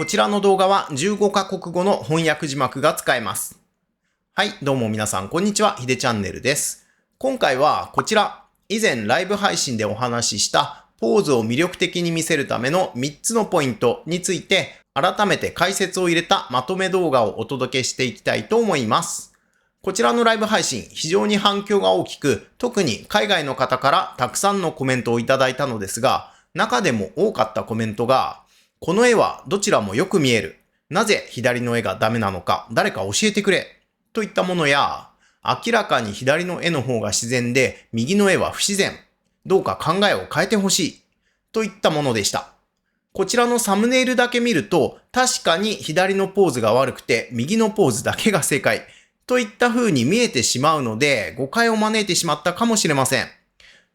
こちらの動画は15カ国語の翻訳字幕が使えます。はい、どうも皆さん、こんにちは。ひでチャンネルです。今回はこちら、以前ライブ配信でお話ししたポーズを魅力的に見せるための3つのポイントについて、改めて解説を入れたまとめ動画をお届けしていきたいと思います。こちらのライブ配信、非常に反響が大きく、特に海外の方からたくさんのコメントをいただいたのですが、中でも多かったコメントが、この絵はどちらもよく見える。なぜ左の絵がダメなのか誰か教えてくれ。といったものや、明らかに左の絵の方が自然で右の絵は不自然。どうか考えを変えてほしい。といったものでした。こちらのサムネイルだけ見ると、確かに左のポーズが悪くて右のポーズだけが正解。といった風に見えてしまうので、誤解を招いてしまったかもしれません。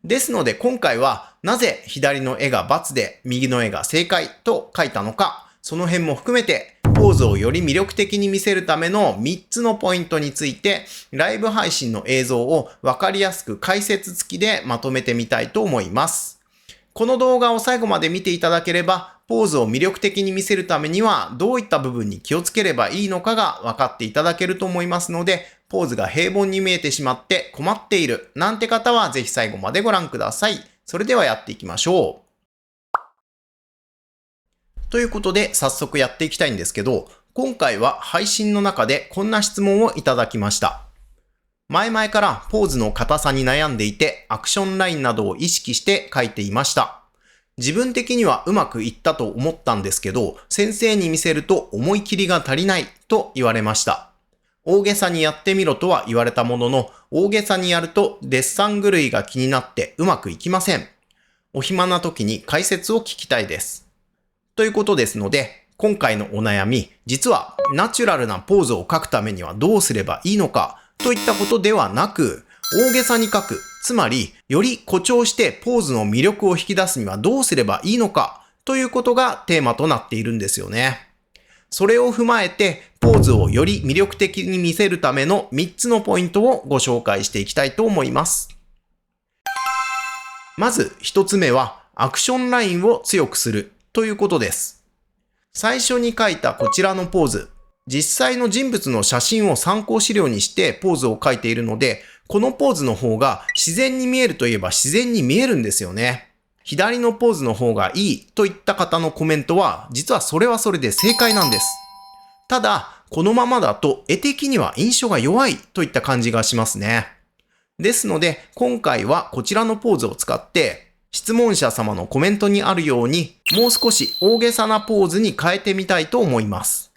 ですので今回はなぜ左の絵が×で右の絵が正解と書いたのか、その辺も含めてポーズをより魅力的に見せるための3つのポイントについてライブ配信の映像をわかりやすく解説付きでまとめてみたいと思います。この動画を最後まで見ていただければ、ポーズを魅力的に見せるためにはどういった部分に気をつければいいのかが分かっていただけると思いますので、ポーズが平凡に見えてしまって困っているなんて方はぜひ最後までご覧ください。それではやっていきましょう。ということで早速やっていきたいんですけど、今回は配信の中でこんな質問をいただきました。前々からポーズの硬さに悩んでいてアクションラインなどを意識して書いていました。自分的にはうまくいったと思ったんですけど、先生に見せると思い切りが足りないと言われました。大げさにやってみろとは言われたものの、大げさにやるとデッサン狂いが気になってうまくいきません。お暇な時に解説を聞きたいです。ということですので、今回のお悩み、実はナチュラルなポーズを書くためにはどうすればいいのかといったことではなく、大げさに書く、つまりより誇張してポーズの魅力を引き出すにはどうすればいいのかということがテーマとなっているんですよね。それを踏まえてポーズをより魅力的に見せるための3つのポイントをご紹介していきたいと思います。まず1つ目はアクションラインを強くするということです。最初に書いたこちらのポーズ、実際の人物の写真を参考資料にしてポーズを書いているので、このポーズの方が自然に見えるといえば自然に見えるんですよね。左のポーズの方がいいといった方のコメントは、実はそれはそれで正解なんです。ただ、このままだと絵的には印象が弱いといった感じがしますね。ですので、今回はこちらのポーズを使って、質問者様のコメントにあるように、もう少し大げさなポーズに変えてみたいと思います。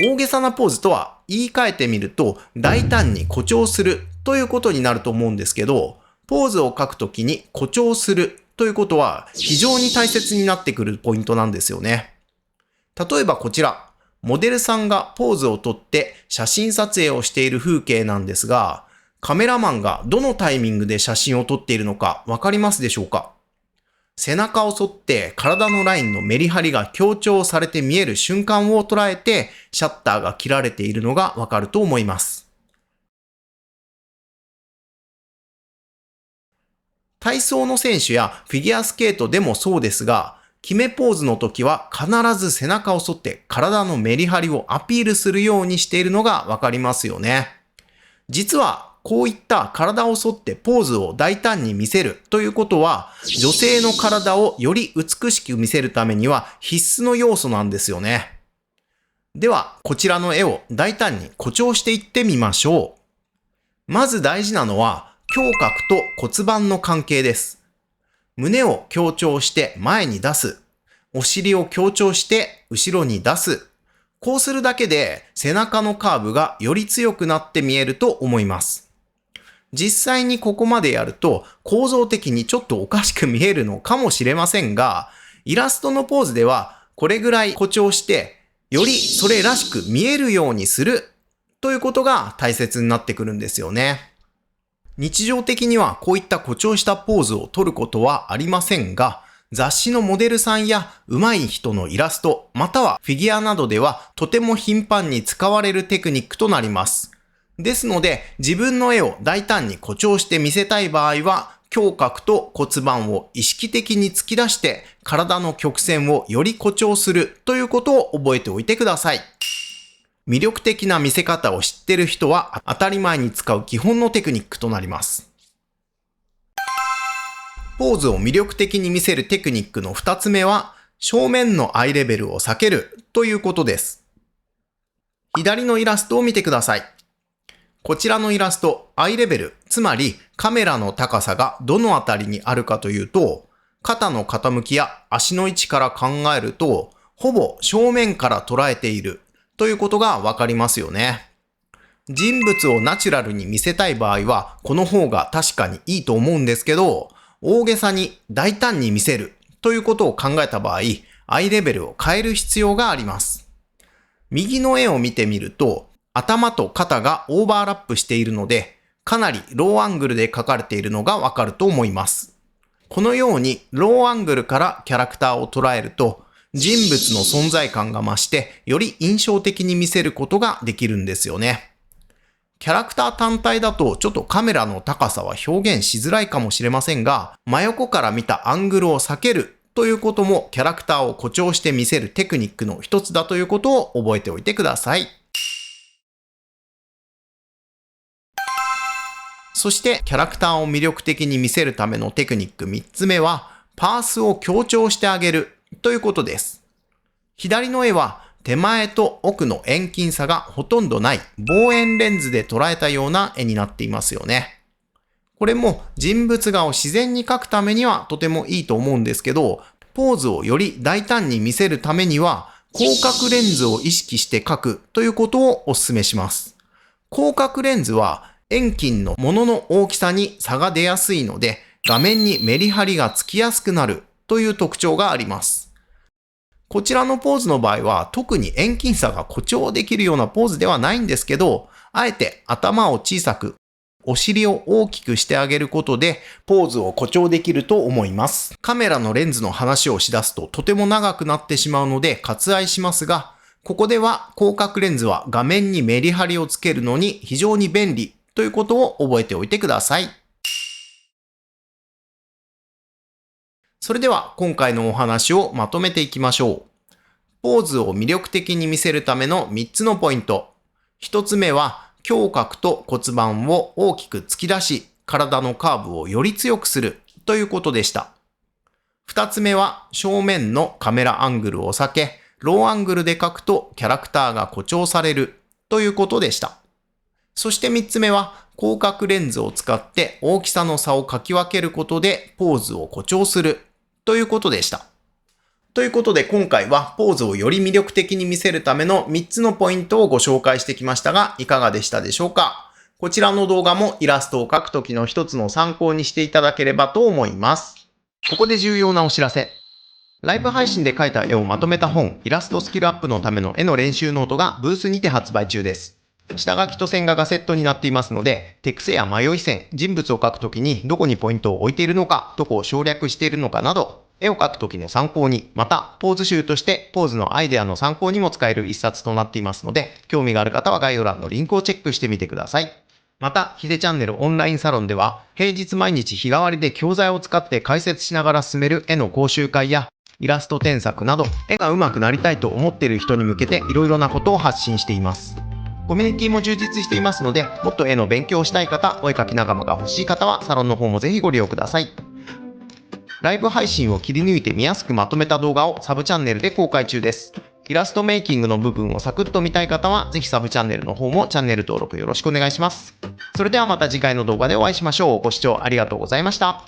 大げさなポーズとは言い換えてみると大胆に誇張するということになると思うんですけど、ポーズを書くときに誇張するということは非常に大切になってくるポイントなんですよね。例えばこちら、モデルさんがポーズをとって写真撮影をしている風景なんですが、カメラマンがどのタイミングで写真を撮っているのかわかりますでしょうか？背中を反って体のラインのメリハリが強調されて見える瞬間を捉えてシャッターが切られているのがわかると思います。体操の選手やフィギュアスケートでもそうですが、決めポーズの時は必ず背中を反って体のメリハリをアピールするようにしているのがわかりますよね。実はこういった体を反ってポーズを大胆に見せるということは、女性の体をより美しく見せるためには必須の要素なんですよね。では、こちらの絵を大胆に誇張していってみましょう。まず大事なのは、胸郭と骨盤の関係です。胸を強調して前に出す。お尻を強調して後ろに出す。こうするだけで背中のカーブがより強くなって見えると思います。実際にここまでやると構造的にちょっとおかしく見えるのかもしれませんが、イラストのポーズではこれぐらい誇張してよりそれらしく見えるようにするということが大切になってくるんですよね。日常的にはこういった誇張したポーズを取ることはありませんが、雑誌のモデルさんや上手い人のイラスト、またはフィギュアなどではとても頻繁に使われるテクニックとなります。ですので、自分の絵を大胆に誇張して見せたい場合は、胸郭と骨盤を意識的に突き出して体の曲線をより誇張するということを覚えておいてください。魅力的な見せ方を知っている人は当たり前に使う基本のテクニックとなります。ポーズを魅力的に見せるテクニックの2つ目は、正面のアイレベルを避けるということです。左のイラストを見てください。こちらのイラスト、アイレベル、つまりカメラの高さがどのあたりにあるかというと、肩の傾きや足の位置から考えると、ほぼ正面から捉えているということがわかりますよね。人物をナチュラルに見せたい場合は、この方が確かにいいと思うんですけど、大げさに大胆に見せるということを考えた場合、アイレベルを変える必要があります。右の絵を見てみると、頭と肩がオーバーラップしているので、かなりローアングルで描かれているのがわかると思います。このようにローアングルからキャラクターを捉えると、人物の存在感が増して、より印象的に見せることができるんですよね。キャラクター単体だとちょっとカメラの高さは表現しづらいかもしれませんが、真横から見たアングルを避けるということもキャラクターを誇張して見せるテクニックの一つだということを覚えておいてください。そしてキャラクターを魅力的に見せるためのテクニック3つ目は、パースを強調してあげるということです。左の絵は手前と奥の遠近差がほとんどない望遠レンズで捉えたような絵になっていますよね。これも人物画を自然に描くためにはとてもいいと思うんですけど、ポーズをより大胆に見せるためには広角レンズを意識して描くということをお勧めします。広角レンズは遠近のものの大きさに差が出やすいので、画面にメリハリがつきやすくなるという特徴があります。こちらのポーズの場合は特に遠近差が誇張できるようなポーズではないんですけど、あえて頭を小さく、お尻を大きくしてあげることでポーズを誇張できると思います。カメラのレンズの話をしだすととても長くなってしまうので割愛しますが、ここでは広角レンズは画面にメリハリをつけるのに非常に便利ということを覚えておいてください。それでは今回のお話をまとめていきましょう。ポーズを魅力的に見せるための3つのポイント。1つ目は胸郭と骨盤を大きく突き出し、体のカーブをより強くするということでした。2つ目は正面のカメラアングルを避け、ローアングルで描くとキャラクターが誇張されるということでした。そして3つ目は広角レンズを使って大きさの差を描き分けることでポーズを誇張するということでした。ということで今回はポーズをより魅力的に見せるための3つのポイントをご紹介してきましたが、いかがでしたでしょうか？こちらの動画もイラストを描くときの一つの参考にしていただければと思います。ここで重要なお知らせ。ライブ配信で描いた絵をまとめた本、イラストスキルアップのための絵の練習ノートがブースにて発売中です。下書きと線画がセットになっていますので、手癖や迷い線、人物を描くときにどこにポイントを置いているのか、どこを省略しているのかなど、絵を描くときの参考に、またポーズ集としてポーズのアイデアの参考にも使える一冊となっていますので、興味がある方は概要欄のリンクをチェックしてみてください。また、ヒデチャンネルオンラインサロンでは、平日毎日日替わりで教材を使って解説しながら進める絵の講習会や、イラスト添削など、絵が上手くなりたいと思っている人に向けていろいろなことを発信しています。コミュニティも充実していますので、もっと絵の勉強をしたい方、お絵描き仲間が欲しい方は、サロンの方もぜひご利用ください。ライブ配信を切り抜いて見やすくまとめた動画をサブチャンネルで公開中です。イラストメイキングの部分をサクッと見たい方は、ぜひサブチャンネルの方もチャンネル登録よろしくお願いします。それではまた次回の動画でお会いしましょう。ご視聴ありがとうございました。